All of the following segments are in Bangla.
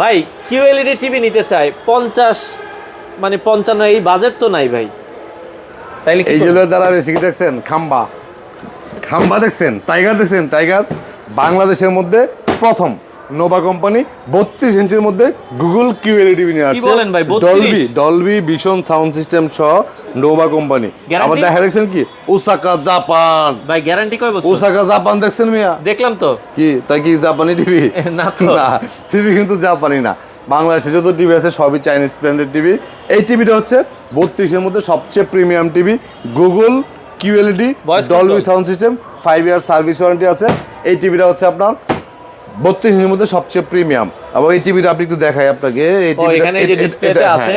ভাই কিউএলইডি টিভি নিতে চাই 50 মানে 55, এই বাজেট তো নাই ভাই, তাইলে এই যে দ্বারা বেশি দেখছেন, খাম্বা খাম্বা দেখছেন, টাইগার দেখছেন, টাইগার বাংলাদেশের মধ্যে প্রথম নোভা কোম্পানি 32 ইঞ্চির মধ্যে গুগল কিউএলইডি টিভি নিয়ে আসছে। কি বলেন ভাই, 32? ডলবি ভিশন সাউন্ড সিস্টেম সহ নোভা কোম্পানি। আবার দেখা দেখছেন কি ওসাকা জাপান, ভাই গ্যারান্টি কয় বছর? ওসাকা জাপান দেখছেন মিয়া? দেখলাম তো। কি তাই কি জাপানি টিভি? না তো, না, টিভি কিন্তু জাপানি না। বাংলাদেশে যত টিভি আছে সবই চাইনিজ ব্র্যান্ডের টিভি। এই টিভিটা হচ্ছে 32-এর মধ্যে সবচেয়ে premium TV, Google QLED Dolby sound system, 5 year service warranty আছে। এই টিভিটা হচ্ছে আপনার 32-এর মধ্যে সবচেয়ে প্রিমিয়াম। এবং এই টিভিটা আপনি একটু দেখাই আপনাকে। এই টিভিটা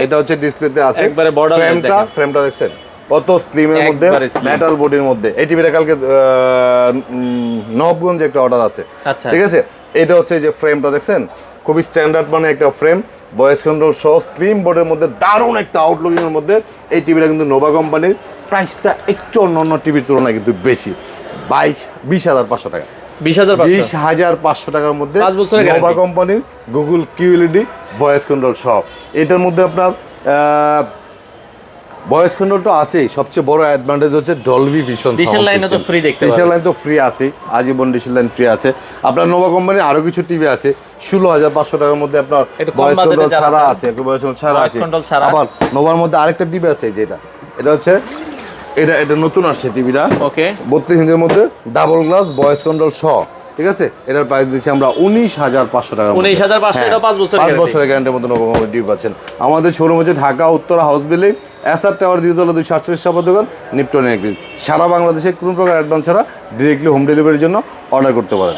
এটা হচ্ছে ডিসপ্লেতে আছে, একবারে বর্ডারলেস। ফ্রেমটা দেখছেন কত স্লিমের মধ্যে, মেটাল বডির মধ্যে। এই টিভিটা কালকে নবগঞ্জে একটা অর্ডার আছে, ঠিক আছে। এটা হচ্ছে যে ফ্রেমটা দেখছেন, খুবই স্ট্যান্ডার্ড মানে একটা ফ্রেম, ভয়েস কন্ট্রোল সহ স্লিম বোর্ডের মধ্যে দারুণ একটা আউটলুকিং এর মধ্যে। এই টিভিটা কিন্তু নোভা কোম্পানির। প্রাইসটা একটু অন্য টিভির তুলনায় কিন্তু বেশি, 20,500 টাকা। 20,500 টাকার মধ্যে নোভা কোম্পানির গুগল কিউএলইডি ভয়েস কন্ট্রোল সহ। এটার মধ্যে আপনার ভয়েস কন্ট্রোলটা আছেই, সবচেয়ে বড় অ্যাডভান্টেজ হচ্ছে ডলবি ভিশন। ডিশেল লাইনও তো ফ্রি দেখতে পাবেন। ডিশেল লাইন তো ফ্রি আছে, আজীবন ডিশেল লাইন ফ্রি আছে। আপনার নোভা কোম্পানির আরো কিছু টিভি আছে 16,500 টাকার মধ্যে আপনার ভয়েস কন্ট্রোল ছাড়া আছে, একটু ভয়েস কন্ট্রোল ছাড়া আছে। আবার নোভার মধ্যে আরেকটা টিভি আছে যেটা, এটা হচ্ছে এটা নতুন আসছে টিভিটা। ওকে, 32 ইঞ্চির মধ্যে ডাবল গ্লাস ভয়েস কন্ট্রোল সহ, ঠিক আছে। এটার প্রাইস দিচ্ছি আমরা 19,500 টাকা। 19,500, এটা 5 বছরের গ্যারান্টির মধ্যে নোভা কোম্পানি টিভি পাচ্ছেন। আমাদের শোরুম হচ্ছে Dhaka Uttara house building, SR tower, 248 শপের দোকান, নিপটন এগ্রিজ। সারা বাংলাদেশে কোনো প্রকার অ্যাডভান্স ছাড়া ডিরেক্টলি হোম ডেলিভারির জন্য অর্ডার করতে পারেন।